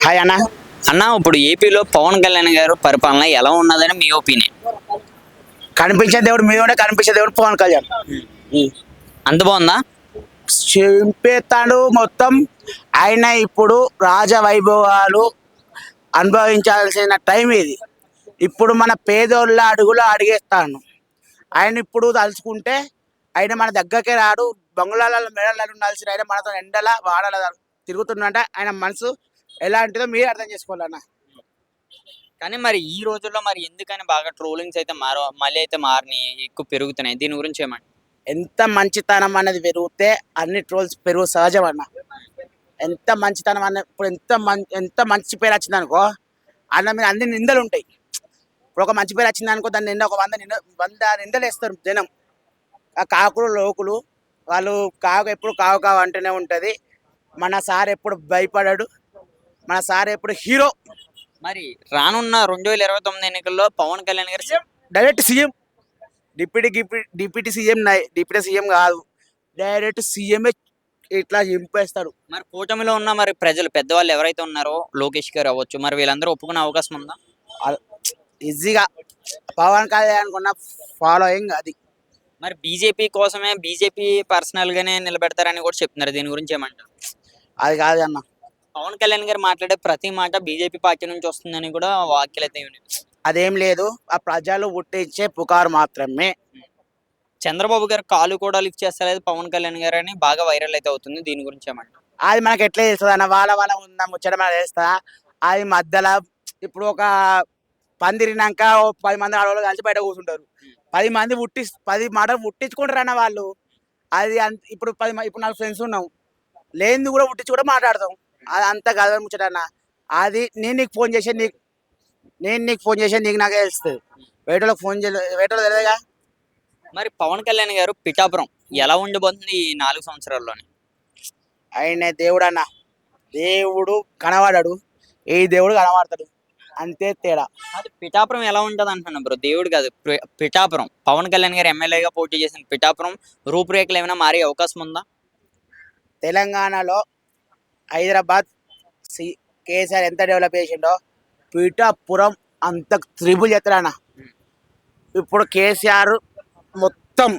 Hi అన్న. అన్న ఇప్పుడు ఏపీలో పవన్ కళ్యాణ్ గారు పరిపాలన ఎలా ఉన్నదని మీ ఒపీనియన్? కనిపించే దేవుడు మీద ఉండే కనిపించే దేవుడు పవన్ కళ్యాణ్. అంత బాగుందా? చింపేతాడు మొత్తం. ఆయన ఇప్పుడు రాజ వైభవాలు అనుభవించాల్సిన టైం ఇది. ఇప్పుడు మన పేదోళ్ళ అడుగులో అడిగేస్తాను. ఆయన ఇప్పుడు తలుచుకుంటే ఆయన మన దగ్గరకే రాడు. బంగుళాల మెడలలో ఉండాల్సిన ఆయన మనతో ఎండల వాడల తిరుగుతున్నట్ట. ఆయన మనసు ఎలాంటిదో మీరు అర్థం చేసుకోవాలన్న. కానీ మరి ఈ రోజుల్లో మరి ఎందుకని బాగా ట్రోలింగ్స్ అయితే మళ్ళీ అయితే మారినాయి, ఎక్కువ పెరుగుతున్నాయి. దీని గురించి ఏమండి? ఎంత మంచితనం అనేది పెరిగితే అన్ని ట్రోల్స్ పెరుగు సహజం అన్న. ఎంత మంచితనం అన్న ఇప్పుడు ఎంత మంచి పేరు వచ్చింది అనుకో అన్న మీద అన్ని నిందలు ఉంటాయి. ఇప్పుడు ఒక మంచి పేరు వచ్చింది అనుకో దాన్ని నింద ఒక 100 నిందలు వేస్తారు జనం. ఆ కాకులు లోకులు వాళ్ళు ఎప్పుడు కావు అంటూనే ఉంటుంది. మన సార్ ఎప్పుడు భయపడాడు. మన సార్ ఎప్పుడు హీరో. మరి రానున్న 2029 ఎన్నికల్లో పవన్ కళ్యాణ్ గారు డైరెక్ట్ సీఎం. డిప్యూటీ సీఎం కాదు, డైరెక్ట్ సీఎంఏ ఇట్లా చింపేస్తాడు. మరి కూటమిలో ఉన్న మరి ప్రజలు పెద్దవాళ్ళు ఎవరైతే ఉన్నారో లోకేష్ గారు అవ్వచ్చు, మరి వీళ్ళందరూ ఒప్పుకునే అవకాశం ఉందా? ఈజీగా పవన్ కళ్యాణ్ కొన్న ఫాలోయింగ్ అది. మరి బీజేపీ పర్సనల్ గానే నిలబెడతారని కూడా చెప్తున్నారు. దీని గురించి ఏమంటారు? అది కాదు అన్న. పవన్ కళ్యాణ్ గారు మాట్లాడే ప్రతి మాట బీజేపీ పార్టీ నుంచి వస్తుందని కూడా వ్యాఖ్యలు అయితే ఉన్నాయి. అదేం లేదు, ఆ ప్రజలు పుట్టించే పుకారు మాత్రమే. చంద్రబాబు గారు కాలు కూడా లిఫ్ట్ చేస్తలేదు పవన్ కళ్యాణ్ గారు అని బాగా వైరల్ అయితే అవుతుంది. దీని గురించి ఏమంటారు? అది మనకి ఎట్లా తెలుస్తుంది అన్న. వాళ్ళ ఉన్న ముచ్చట మనం చేస్తా. అది మధ్యలో ఇప్పుడు ఒక పందిరినాక 10 మంది ఆడవాళ్ళు కలిసి బయట కూర్చుంటారు. 10 మాటలు పుట్టించుకుంటారు అన్న వాళ్ళు. అది ఇప్పుడు ఇప్పుడు నాకు ఫ్రెండ్స్ ఉన్నాం, లేనిది కూడా పుట్టించి కూడా మాట్లాడతాం. అది అంత కాదు ముచ్చట అన్న. అది నేను నీకు ఫోన్ చేసి నీకు నాకే తెలుస్తుంది. వేటోళ్ళకి ఫోన్ వేటోళ్ళు తెలియదుగా. మరి పవన్ కళ్యాణ్ గారు పిఠాపురం ఎలా ఉండబోతుంది ఈ 4 సంవత్సరాల్లోనే? ఆయన దేవుడు అన్న. దేవుడు కనబడాడు, ఏ దేవుడు కనబడతాడు, అంతే తేడా. అది పిఠాపురం ఎలా ఉంటుంది అంటున్నా బ్రో. దేవుడు కాదు, పిఠాపురం. పవన్ కళ్యాణ్ గారు ఎమ్మెల్యేగా పోటీ చేసిన పిఠాపురం రూపురేఖలు ఏమైనా మారే అవకాశం ఉందా? తెలంగాణలో హైదరాబాద్ కేసీఆర్ ఎంత డెవలప్ చేసిండో పిఠాపురం అంత త్రిబుల్ ఎత్తరాన. ఇప్పుడు కేసీఆర్ మొత్తం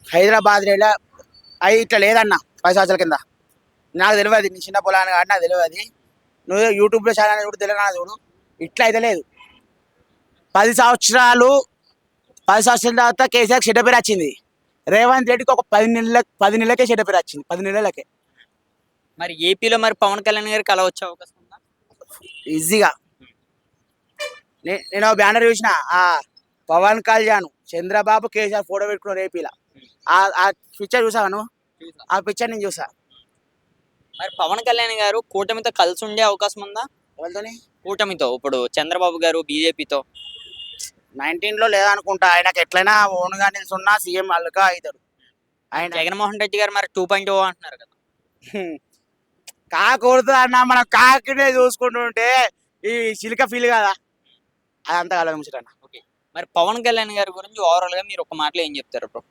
హైదరాబాద్ ఇట్లా లేదన్న. 10 సంవత్సరాల కింద నాకు తెలియదు. నీ చిన్న పొలాన్ని కాబట్టి నాకు తెలియదు. నువ్వు యూట్యూబ్లో ఛానల్ చూడు, తెలంగాణ చూడు, ఇట్లా అయితే లేదు. 10 సంవత్సరాల తర్వాత కేసీఆర్ చెడ్డ పేరు వచ్చింది. రేవంత్ రెడ్డికి ఒక 10 నెలలకే చెడ్డ పేరు వచ్చింది. 10 నెలలకే. మరి ఏపీలో మరి పవన్ కళ్యాణ్ గారికి అలా వచ్చే అవకాశం ఉందా? ఈజీగా. నేను బ్యానర్ చూసిన, ఆ పవన్ కళ్యాణ్ చంద్రబాబు కేసీఆర్ ఫోటో పెట్టుకున్నారు ఏపీలో. ఆ పిక్చర్ చూసాను. ఆ పిక్చర్ నేను చూసా. మరి పవన్ కళ్యాణ్ గారు కూటమితో కలిసి ఉండే అవకాశం ఉందా? ఎవరితోని? కూటమితో, ఇప్పుడు చంద్రబాబు గారు బీజేపీతో. 19లో లేదనుకుంటా. ఆయనకు ఎట్లయినా ఓన్గా నిల్చున్నా సీఎం అల్లుగా అవుతాడు. ఆయన జగన్మోహన్ రెడ్డి గారు మరి 2.0 అంటున్నారు కదా. కాకూడదు అన్న. మనం కాకినే చూసుకుంటుంటే ఈ చిలిక ఫీల్ కదా, అదంతా కలగ ముచ్చటన్న. ఓకే, మరి పవన్ కళ్యాణ్ గారి గురించి ఓవరాల్ గా మీరు ఒక మాటలో ఏం చెప్తారు బ్రో?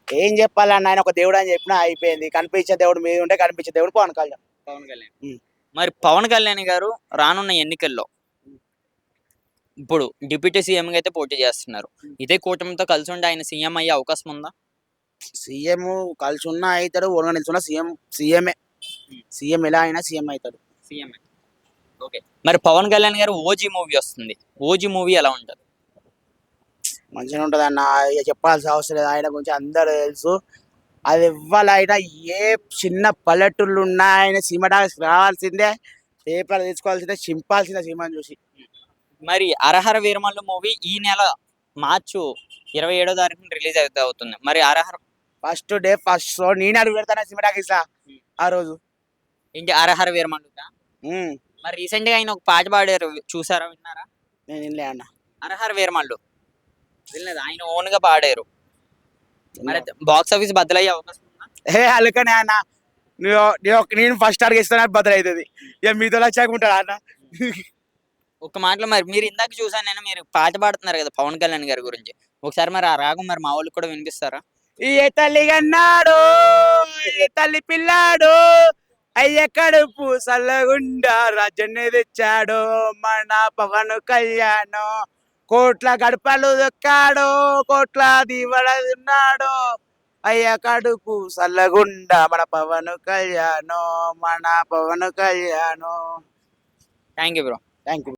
ఏం చెప్పాలన్న, ఆయన ఒక దేవుడు అని చెప్పినా అయిపోయింది. కనిపించే దేవుడు మీద ఉంటే కనిపించే దేవుడు పవన్ కళ్యాణ్. మరి పవన్ కళ్యాణ్ గారు రానున్న ఎన్నికల్లో ఇప్పుడు డిప్యూటీ సీఎం గా అయితే పోటీ చేస్తున్నారు. ఇదే కూటమితో కలిసి ఉండి ఆయన సీఎం అయ్యే అవకాశం ఉందా? సీఎం కలిసి ఉన్నా అవుతాడు, ఓన్గా నిల్చున్నా సీఎంఏ. సీఎం ఎలా అయినా సీఎం అవుతాడు. సీఎం. ఓకే, మరి పవన్ కళ్యాణ్ గారు ఓజీ మూవీ వస్తుంది. ఓజీ మూవీ ఎలా ఉంటుంది? మంచిగా ఉంటుంది అన్న. ఇక చెప్పాల్సిన అవసరం లేదు. ఆయన గురించి అందరూ తెలుసు. అది ఇవ్వాలైనా ఏ చిన్న పల్లెటూళ్ళు ఉన్నా ఆయన సినిమాటాక్స్ రావాల్సిందే, పేపర్ తీసుకోవాల్సిందే, చింపాల్సిందే సినిమాని చూసి. మరి అరహర వీరమల్లు మూవీ ఈ నెల మార్చి 27వ తారీఖున రిలీజ్ అవుతుంది. మరి అరహర ఫస్ట్ షో నేను అడుగు పెడతాను సినిమాటాక్స్ ఆ రోజు. ఏంటి అరహర వీరమల్లు? మరి రీసెంట్ గా ఆయన ఒక పాట పాడారు, చూసారా, విన్నారా? నేను వినలే అన్న. అరహర వీరమల్లు వినలేదు, ఆయన ఓన్ గా పాడారు. మరి బాక్స్ ఆఫీస్ బద్దలయ్యే అవకాశం ఉందా? అల్లుకనే అన్న. నేను ఫస్ట్ అడిగి ఇస్తాను, బదులవుతుంది. ఇక మీతో వచ్చాకుంటాడా అన్న. ఒక మాటలో మరి మీరు ఇందాక చూసాను నేను, మీరు పాట పాడుతున్నారు కదా పవన్ కళ్యాణ్ గారి గురించి. ఒకసారి మరి ఆ రాగం మరి మా వాళ్ళకి కూడా వినిపిస్తారా? ఏ తల్లి కన్నాడు, ఏ తల్లి పిల్లాడు, అయ్య కడుపు సల్లగుండా రాజన్ని తెచ్చాడు మన పవన్ కళ్యాణ్. కోట్ల గడపలు దొక్కాడు, కోట్ల దివడున్నాడు. అయ్య కడుపు సల్లగుండా మన పవన్ కళ్యాణ్, మన Pawan Kalyan. Thank you bro. Thank you.